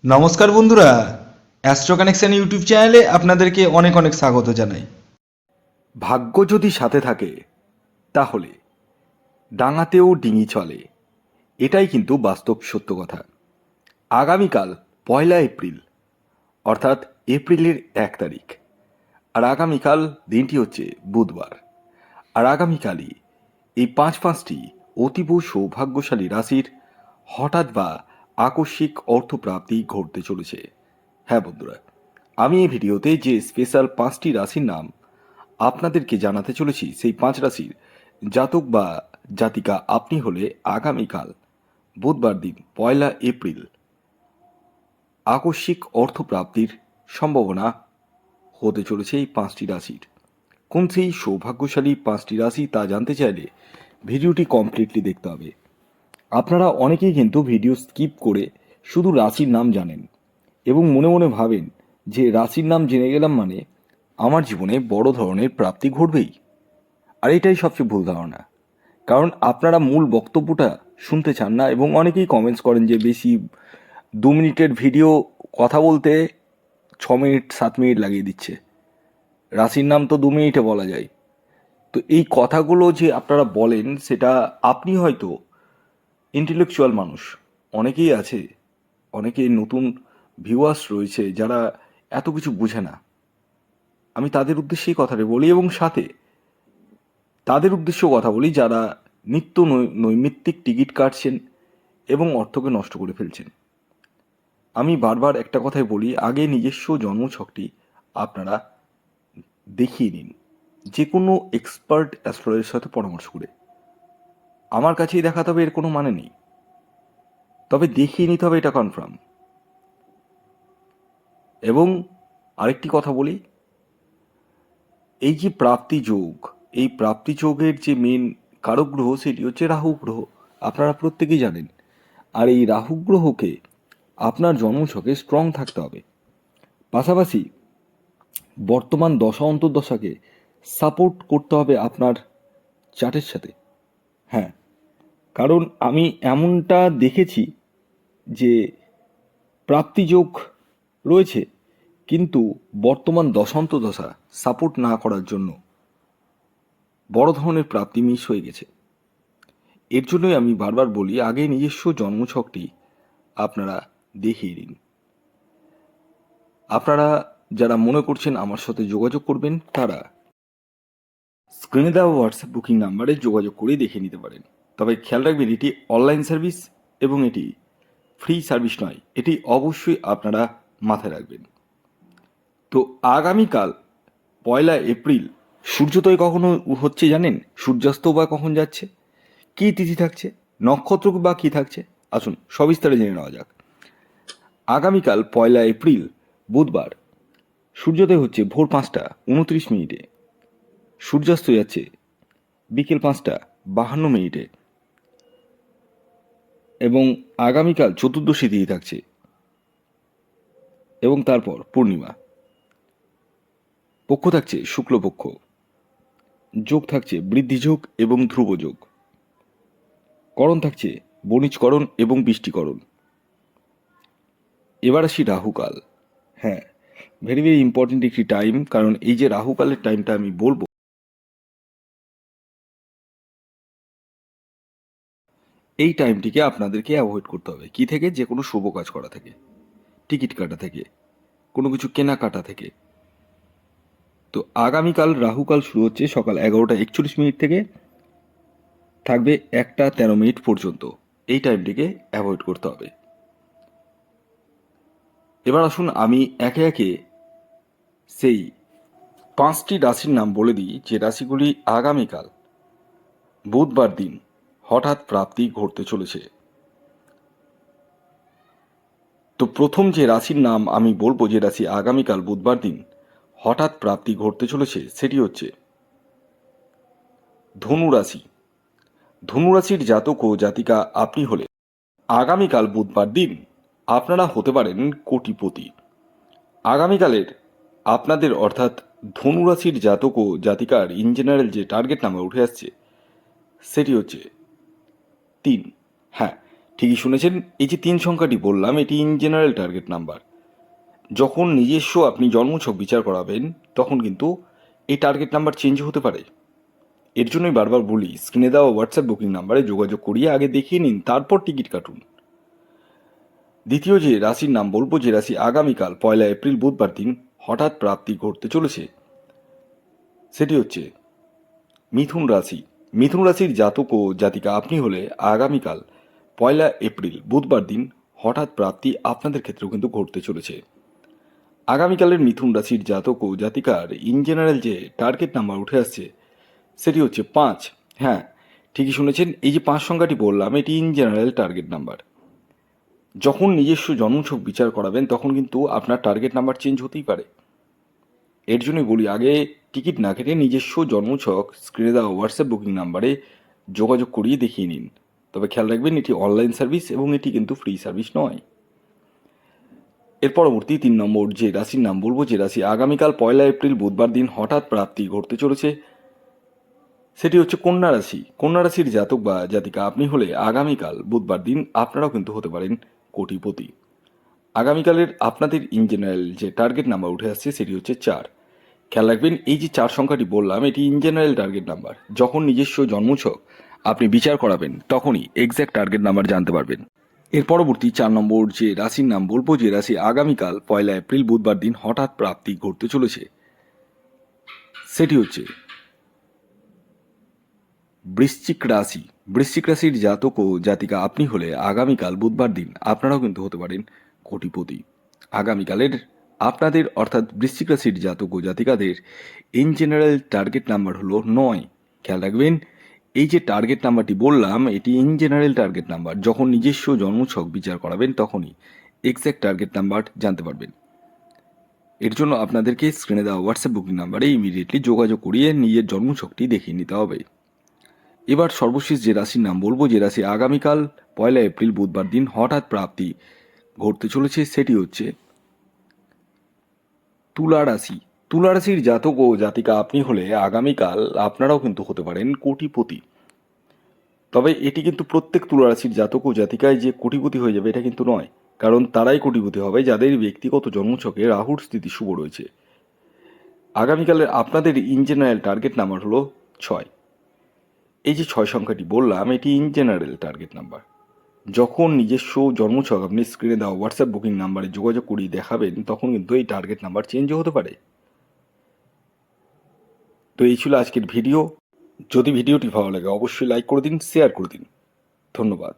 নমস্কার বন্ধুরা, astro connection YouTube চ্যানেলে আপনাদেরকে অনেক অনেক স্বাগত জানাই। ভাগ্য যদি সাথে থাকে তাহলে ডাঙাতেও ডিঙি চলে, এটাই কিন্তু বাস্তব সত্য কথা। আগামীকাল 1 এপ্রিল, অর্থাৎ এপ্রিলের 1 তারিখ, আর আগামীকাল দিনটি হচ্ছে বুধবার। আর আগামীকালই এই পাঁচটি অতীব সৌভাগ্যশালী রাশির হঠাৎ বা আকস্মিক অর্থপ্রাপ্তি ঘটতে চলেছে। হ্যাঁ বন্ধুরা, আমি এই ভিডিওতে যে স্পেশাল 5টি রাশির নাম আপনাদেরকে জানাতে চলেছি, সেই 5 রাশির জাতক বা জাতিকা আপনি হলে আগামীকাল বুধবার দিন 1 এপ্রিল আকস্মিক অর্থপ্রাপ্তির সম্ভাবনা হতে চলেছে এই 5টি রাশির। কোন সেই সৌভাগ্যশালী 5টি রাশি তা জানতে চাইলে ভিডিওটি কমপ্লিটলি দেখতে হবে। আপনারা অনেকেই কিন্তু ভিডিও স্কিপ করে শুধু রাশির নাম জানেন এবং মনে মনে ভাবেন যে রাশির নাম জেনে গেলাম মানে আমার জীবনে বড় ধরনের প্রাপ্তি ঘটবেই। আর এটাই সবচেয়ে ভুল ধারণা, কারণ আপনারা মূল বক্তব্যটা শুনতে চান না এবং অনেকেই কমেন্টস করেন যে বেশি 2 মিনিটের ভিডিও কথা বলতে 6 মিনিট 7 মিনিট লাগিয়ে দিচ্ছে, রাশির নাম তো 2 মিনিটে বলা যায়। তো এই কথাগুলো যে আপনারা বলেন সেটা আপনি হয়তো ইন্টেলেকচুয়াল মানুষ, অনেকেই আছে, অনেকেই নতুন ভিউয়ার্স রয়েছে যারা এত কিছু বুঝে না। আমি তাদের উদ্দেশ্যেই কথাটা বলি এবং সাথে তাদের উদ্দেশ্যেও কথা বলি যারা নিত্য নৈমিত্তিক টিকিট কাটছেন এবং অর্থকে নষ্ট করে ফেলছেন। আমি বারবার একটা কথাই বলি, আগে নিজস্ব জন্মছকটি আপনারা দেখিয়ে নিন যে কোনো এক্সপার্ট অ্যাস্ট্রোলজারের সাথে পরামর্শ করে। আমার কাছেই দেখাতে হবে এর কোনো মানে নেই, তবে দেখিয়ে নিতে হবে, এটা কনফার্ম। এবং আরেকটি কথা বলি, এই যে প্রাপ্তি যোগ, এই প্রাপ্তি যোগের যে মেন কারক গ্রহ সেটি হচ্ছে রাহু গ্রহ, আপনারা প্রত্যেকেই জানেন। আর এই রাহু গ্রহকে আপনার জন্মছকে স্ট্রং থাকতে হবে, পাশাপাশি বর্তমান দশা অন্তর্দশাকে সাপোর্ট করতে হবে আপনার চার্টের সাথে। হ্যাঁ, কারণ আমি এমনটা দেখেছি যে প্রাপ্তিযোগ রয়েছে কিন্তু বর্তমান দশান্তদশা সাপোর্ট না করার জন্য বড় ধরনের প্রাপ্তি মিস হয়ে গেছে। এর জন্যই আমি বারবার বলি আগে নিজস্ব জন্মছকটি আপনারা দেখিয়ে দিন। আপনারা যারা মনে করছেন আমার সাথে যোগাযোগ করবেন তারা স্ক্রিনে দেওয়া হোয়াটসঅ্যাপ বুকিং নাম্বারে যোগাযোগ করে দেখে নিতে পারেন। তবে খেয়াল রাখবেন এটি অনলাইন সার্ভিস এবং এটি ফ্রি সার্ভিস নয়, এটি অবশ্যই আপনারা মাথায় রাখবেন। তো আগামীকাল 1 এপ্রিল সূর্যোদয় কখনো হচ্ছে জানেন? সূর্যাস্ত বা কখন যাচ্ছে? কী তিথি থাকছে? নক্ষত্র বা কী থাকছে? আসুন সবিস্তারে জেনে নেওয়া যাক। আগামীকাল 1 এপ্রিল বুধবার সূর্যোদয় হচ্ছে ভোর 5টা 29 মিনিটে, সূর্যাস্ত যাচ্ছে বিকেল 5টা 52 মিনিটে এবং আগামীকাল চতুর্দশী তিথি থাকছে এবং তারপর পূর্ণিমা। পক্ষ থাকছে শুক্লপক্ষ, যোগ থাকছে বৃদ্ধিযোগ এবং ধ্রুবযোগ, করণ থাকছে বণিজকরণ এবং বৃষ্টিকরণ। এবার আসি রাহুকাল। হ্যাঁ, ভেরি ভেরি ইম্পর্টেন্ট একটি টাইম, কারণ এই যে রাহুকালের টাইমটা আমি বলবো, এই টাইমটিকে আপনাদেরকে অ্যাভয়েড করতে হবে। কি থেকে? যে কোনো শুভ কাজ করা থেকে, টিকিট কাটা থেকে, কোনো কিছু কেনাকাটা থেকে। তো আগামীকাল রাহুকাল শুরু হচ্ছে সকাল 11টা 41 মিনিট থেকে, থাকবে 1টা 13 মিনিট পর্যন্ত। এই টাইমটিকে অ্যাভয়েড করতে হবে। এবার আসুন আমি একে একে সেই 5টি রাশির নাম বলে দিই যে রাশিগুলি আগামীকাল বুধবার দিন হঠাৎ প্রাপ্তি ঘটতে চলেছে। তো প্রথম যে রাশির নাম আমি বলবো, যে রাশি আগামীকাল বুধবার দিন হঠাৎ প্রাপ্তি ঘটতে চলেছে, সেটি হচ্ছে ধনু রাশি। ধনু রাশির জাতক ও জাতিকা আপনি হলে আগামীকাল বুধবার দিন আপনারা হতে পারেন কোটিপতি। আগামীকালের আপনাদের অর্থাৎ ধনু রাশির জাতক ও জাতিকার ইন জেনারেল যে টার্গেট নাম্বার উঠে আসছে সেটি হচ্ছে 3। হ্যাঁ, ঠিকই শুনেছেন, এই যে 3 সংখ্যাটি বললাম এটি ইন জেনারেল টার্গেট নাম্বার। যখন নিজস্ব আপনি জন্মছক বিচার করাবেন তখন কিন্তু এই টার্গেট নাম্বার চেঞ্জ হতে পারে। এর জন্যই বারবার বলি, স্ক্রিনে দেওয়া হোয়াটসঅ্যাপ বুকিং নাম্বারে যোগাযোগ করিয়ে আগে দেখিয়ে নিন, তারপর টিকিট কাটুন। দ্বিতীয় যে রাশির নাম বলবো, যে রাশি আগামীকাল 1 এপ্রিল বুধবার দিন হঠাৎ প্রাপ্তি ঘটতে চলেছে, সেটি হচ্ছে মিথুন রাশি। মিথুন রাশির জাতক ও জাতিকা আপনি হলে আগামীকাল 1 এপ্রিল বুধবার দিন হঠাৎ প্রাপ্তি আপনাদের ক্ষেত্রেও কিন্তু ঘটতে চলেছে। আগামীকালের মিথুন রাশির জাতক ও জাতিকার ইন জেনারেল যে টার্গেট নাম্বার উঠে আসছে সেটি হচ্ছে 5। হ্যাঁ, ঠিকই শুনেছেন, এই যে 5 সংখ্যাটি বললাম এটি ইন জেনারেল টার্গেট নাম্বার। যখন নিজস্ব জন্মছক বিচার করাবেন তখন কিন্তু আপনার টার্গেট নাম্বার চেঞ্জ হতেই পারে। এর জন্যই বলি, আগে টিকিট না কেটে নিজস্ব জন্মছক স্ক্রিনে দেওয়া হোয়াটসঅ্যাপ বুকিং নাম্বারে যোগাযোগ করিয়ে দেখিয়ে নিন। তবে খেয়াল রাখবেন, এটি অনলাইন সার্ভিস এবং এটি কিন্তু ফ্রি সার্ভিস নয়। এর পরবর্তী 3 নম্বর যে রাশির নাম বলবো, যে রাশি আগামীকাল 1 এপ্রিল বুধবার দিন হঠাৎ প্রাপ্তি ঘটতে চলেছে, সেটি হচ্ছে কন্যা রাশি। কন্যা রাশির জাতক বা জাতিকা আপনি হলে আগামীকাল বুধবার দিন আপনারাও কিন্তু হতে পারেন কোটিপতি। আগামীকালের আপনাদের ইন জেনারেল যে টার্গেট নাম্বার উঠে আসছে সেটি হচ্ছে 4। খেয়াল রাখবেন, এই যে 4 সংখ্যাটি বললাম এটি ইন জেনারেল টার্গেট নাম্বার। যখন নিজস্ব জন্মছক আপনি বিচার করাবেন তখনই এক্স্যাক্ট টার্গেট নাম্বার জানতে পারবেন। এর পরবর্তী 4 নম্বর যে রাশির নাম বলবো, যে রাশি আগামীকাল 1 এপ্রিল বুধবার দিন হঠাৎ প্রাপ্তি ঘটতে চলেছে, সেটি হচ্ছে বৃশ্চিক রাশি। বৃশ্চিক রাশির জাতক ও জাতিকা আপনি হলে আগামীকাল বুধবার দিন আপনারাও কিন্তু হতে পারেন কোটিপতি। আগামীকালের আপনাদের অর্থাৎ বৃশ্চিক রাশির জাতক ও জাতিকাদের ইন জেনারেল টার্গেট নাম্বার হলো 9। খেয়াল রাখবেন, এই যে টার্গেট নাম্বারটি বললাম এটি ইন জেনারেল টার্গেট নাম্বার। যখন নিজস্ব জন্মছক বিচার করাবেন তখনই এক্স্যাক্ট টার্গেট নাম্বার জানতে পারবেন। এর জন্য আপনাদেরকে স্ক্রিনে দেওয়া হোয়াটসঅ্যাপ বুকিং নাম্বারে ইমিডিয়েটলি যোগাযোগ করিয়ে নিজের জন্মছকটি দেখিয়ে নিতে হবে। এবার সর্বশেষ যে রাশির নাম বলবো, যে রাশি আগামীকাল 1 এপ্রিল বুধবার দিন হঠাৎ প্রাপ্তি ঘটতে চলেছে, সেটি হচ্ছে তুলা রাশি। তুলা রাশির জাতক ও জাতিকা আপনি হলে আগামীকাল আপনারাও কিন্তু হতে পারেন কোটিপতি। তবে এটি কিন্তু প্রত্যেক তুলা রাশির জাতক ও জাতিকায় যে কোটিপতি হয়ে যাবে এটা কিন্তু নয়, কারণ তারাই কোটিপতি হবে যাদের ব্যক্তিগত জন্মছকে রাহুর স্থিতি শুভ রয়েছে। আগামীকালের আপনাদের ইন জেনারেল টার্গেট নাম্বার হলো 6। এই যে 6 সংখ্যাটি বললাম এটি ইন জেনারেল টার্গেট নাম্বার। যখন নিজস্ব জন্মছক আপনি স্ক্রিনে দেওয়া হোয়াটসঅ্যাপ বুকিং নাম্বারে যোগাযোগ করিয়ে দেখাবেন তখন কিন্তু এই টার্গেট নাম্বার চেঞ্জও হতে পারে। তো এই ছিল আজকের ভিডিও। যদি ভিডিওটি ভালো লাগে অবশ্যই লাইক করে দিন, শেয়ার করে দিন। ধন্যবাদ।